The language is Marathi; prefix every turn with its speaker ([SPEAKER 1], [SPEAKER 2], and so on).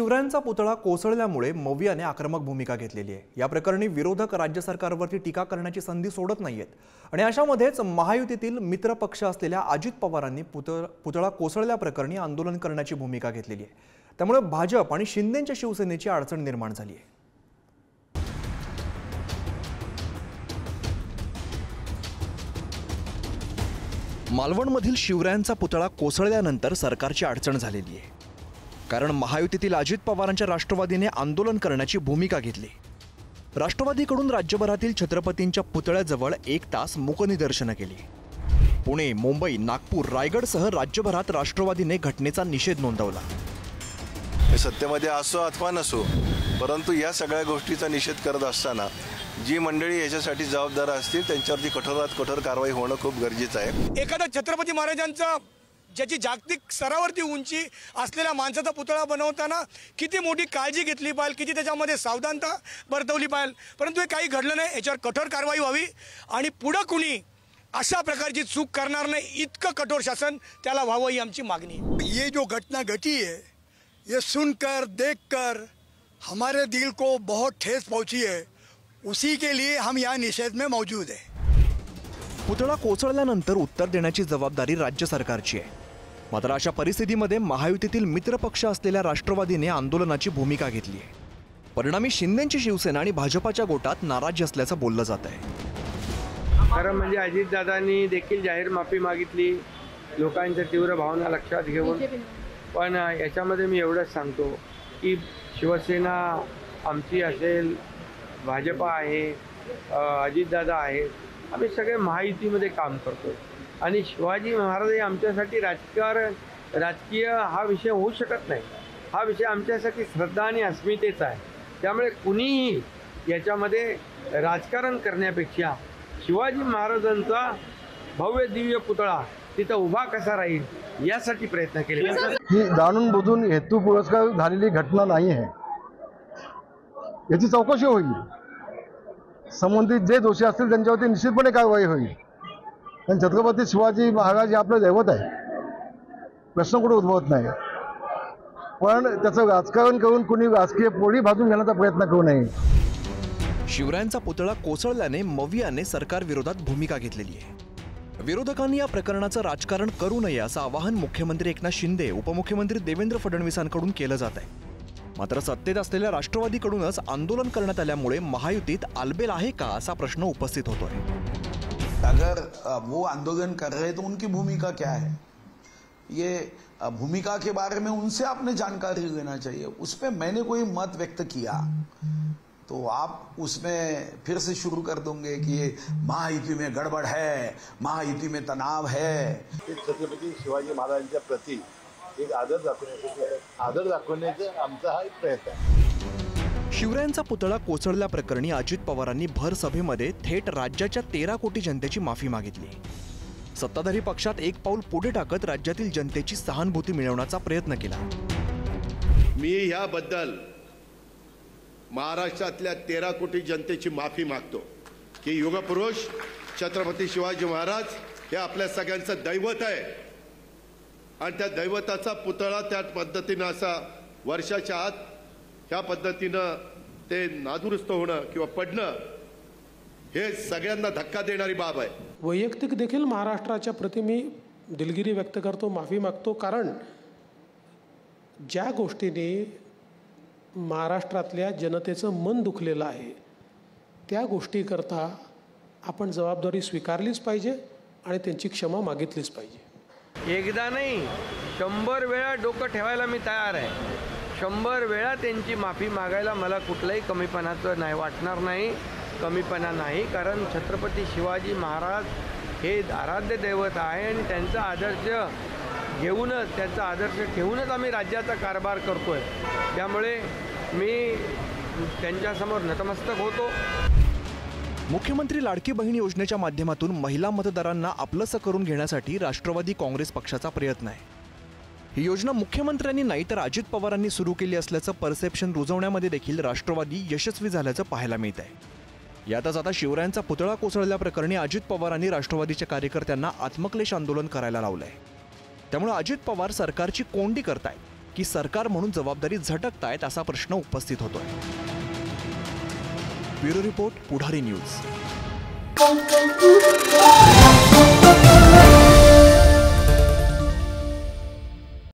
[SPEAKER 1] शिवरायांचा पुतळा कोसळल्यामुळे मवियाने आक्रमक भूमिका घेतलेली आहे। या प्रकरणी विरोधक राज्य सरकारवरती टीका करण्याची संधी सोडत नाहीयेत आणि अशामध्येच महायुतीतील मित्र पक्ष असलेल्या अजित पवारांनी पुतळा कोसळल्याप्रकरणी आंदोलन करण्याची भूमिका घेतलेली आहे। त्यामुळे भाजप आणि शिंदेच्या शिवसेनेची अडचण निर्माण झाली आहे। मालवणमधील शिवरायांचा पुतळा कोसळल्यानंतर सरकारची अडचण झालेली आहे, कारण महायुतीतील अजित पवारांच्या राष्ट्रवादीने आंदोलन करण्याची भूमिका घेतली। राष्ट्रवादीकडून राज्यभरातील छत्रपतींच्या पुतळ्याजवळ 1 तास मूकनिदर्शनं केली। पुणे, मुंबई, नागपूर, रायगडसह राज्यभरात राष्ट्रवादीने घटनेचा निषेध नोंदवला।
[SPEAKER 2] सत्तेमध्ये असो अथवा नसो, परंतु या सगळ्या गोष्टीचा निषेध करत असताना जी मंडळी याच्यासाठी जबाबदार असतील त्यांच्यावरती कठोरात कठोर कारवाई होणं खूप गरजेचं आहे।
[SPEAKER 3] एखादा छत्रपती महाराजांचा ज्याची जागतिक स्तरावरती उंची असलेल्या माणसाचा पुतळा बनवताना किती मोठी काळजी घेतली पाहिजे, किती त्याच्यामध्ये सावधानता बरतवली पाहिजे, परंतु हे काही घडलं नाही। याच्यावर कठोर कारवाई व्हावी आणि पुढे कुणी अशा प्रकारची चूक करणार नाही इतकं कठोर शासन त्याला व्हावं ही आमची मागणी आहे।
[SPEAKER 4] ये जो घटना घटी है, ये सुनकर देखकर हमारे दिल को बहुत ठेस पहुंची है। उसी के लिए हम यहाँ निषेध में मौजूद है।
[SPEAKER 1] पुतळा कोसळल्यानंतर उत्तर देण्याची जबाबदारी राज्य सरकारची आहे। मात्र अशा परिस्थितीमध्ये महायुतीतील मित्रपक्ष असलेल्या राष्ट्रवादीने आंदोलनाची भूमिका घेतली आहे। परिणामी शिंदेची शिवसेना आणि भाजपाच्या गोटात नाराजी असल्याचं बोललं जात आहे।
[SPEAKER 5] खरं म्हणजे अजितदादांनी देखील जाहीर माफी मागितली लोकांच्या तीव्र भावना लक्षात घेऊन। पण याच्यामध्ये मी एवढंच सांगतो की शिवसेना आमची असेल, भाजपा आहे, अजितदादा आहे, आम्ही सगळे महायुतीमध्ये काम करतो आणि शिवाजी महाराज हे आमच्यासाठी राजकीय हा विषय होऊ शकत नाही। हा विषय आमच्यासाठी श्रद्धा आणि अस्मितेचा आहे। त्यामुळे कुणीही याच्यामध्ये राजकारण करण्यापेक्षा शिवाजी महाराजांचा भव्य दिव्य पुतळा तिथं उभा कसा राहील यासाठी प्रयत्न केले।
[SPEAKER 6] ही जाणून बुजून हेतू पुरस्कार झालेली घटना नाही आहे, याची चौकशी होईल। संबंधित जे दोषी असतील त्यांच्यावरती निश्चितपणे कारवाई होईल। कारण छत्रपती शिवाजी महाराज हे आपलं दैवत आहे, प्रश्न कुठे उद्भवत नाही। पण त्याचं राजकारण करून कुणी राजकीय पोळी भाजून घेण्याचा प्रयत्न करू नये।
[SPEAKER 1] शिवरायांचा पुतळा कोसळल्याने मवियाने सरकार विरोधात भूमिका घेतलेली आहे। विरोधकांनी या प्रकरणाचं राजकारण करू नये असं आवाहन मुख्यमंत्री एकनाथ शिंदे, उपमुख्यमंत्री देवेंद्र फडणवीसांकडून केलं जात आहे। मात्र सत्तेत असलेल्या राष्ट्रवादीकडूनच आंदोलन करण्यात आल्यामुळे महायुतीत आलबेल आहे का असा प्रश्न उपस्थित होतोय।
[SPEAKER 7] अगर वो आंदोलन कर रहे तो उनकी भूमिका क्या है, ये भूमिका के बारे में उनसे आपने जानकारी लेना चाहिए। उस पर मैंने कोई मत व्यक्त किया तो आप उसमें फिर से शुरू कर दोगे कि ये महायुति में गड़बड़ है, महायुति में तनाव है।
[SPEAKER 8] छत्रपती शिवाजी महाराजांच्या प्रति एक आदर दाखवण्याचा आमचा हा प्रयत्न आहे।
[SPEAKER 1] शिवरायांचा पुतळा कोसळल्याप्रकरणी अजित पवारांनी भर सभेमध्ये थेट राज्याच्या 13 कोटी जनतेची माफी मागितली। सत्ताधारी पक्षात एक पाऊल पुढे टाकत राज्यातील जनतेची सहानुभूती मिळवण्याचा प्रयत्न केला।
[SPEAKER 8] मी याबद्दल महाराष्ट्रातल्या 13 कोटी जनतेची माफी मागतो की युगपुरुष छत्रपती शिवाजी महाराज हे आपल्या सगळ्यांचं दैवत आहे आणि त्या दैवताचा पुतळा त्या पद्धतीनं असा वर्षाच्या आत ह्या पद्धतीनं ते नादुरुस्त होणं किंवा पडणं हे सगळ्यांना धक्का देणारी बाब आहे।
[SPEAKER 9] वैयक्तिक देखील महाराष्ट्राच्या प्रति मी दिलगिरी व्यक्त करतो, माफी मागतो, कारण ज्या गोष्टीने महाराष्ट्रातल्या जनतेचं मन दुखलेलं आहे त्या गोष्टीकरता आपण जबाबदारी स्वीकारलीच पाहिजे आणि त्यांची क्षमा मागितलीच पाहिजे।
[SPEAKER 5] एकदा नाही 100 वेळा डोकं ठेवायला मी तयार आहे। 100 वेळा त्यांची माफी मागायला मला कुठलाही कमीपणाचं नाही वाटणार नाही, कमीपणा नाही। कारण छत्रपती शिवाजी महाराज हे आराध्य दैवत आहे आणि त्यांचा आदर्श घेऊनच, त्यांचा आदर्श ठेवूनच आम्ही राज्याचा कारभार करतोय। त्यामुळे मी त्यांच्यासमोर नतमस्तक होतो।
[SPEAKER 1] मुख्यमंत्री लाडकी बहीण योजनेच्या माध्यमातून महिला मतदारांना आपलंसं करून घेण्यासाठी राष्ट्रवादी काँग्रेस पक्षाचा प्रयत्न आहे। ही योजना मुख्यमंत्र्यांनी नाही तर अजित पवारांनी सुरू केली असल्याचं परसेप्शन रुजवण्यामध्ये देखील राष्ट्रवादी यशस्वी झाल्याचं पाहायला मिळत आहे। यातच आता शिवरायांचा पुतळा कोसळल्याप्रकरणी अजित पवारांनी राष्ट्रवादीच्या कार्यकर्त्यांना आत्मक्लेश आंदोलन करायला लावलंय। त्यामुळे अजित पवार सरकारची कोंडी करतायत की सरकार म्हणून जबाबदारी झटकतायत असा प्रश्न उपस्थित होतोय. ब्युरो रिपोर्ट, पुढारी न्यूज.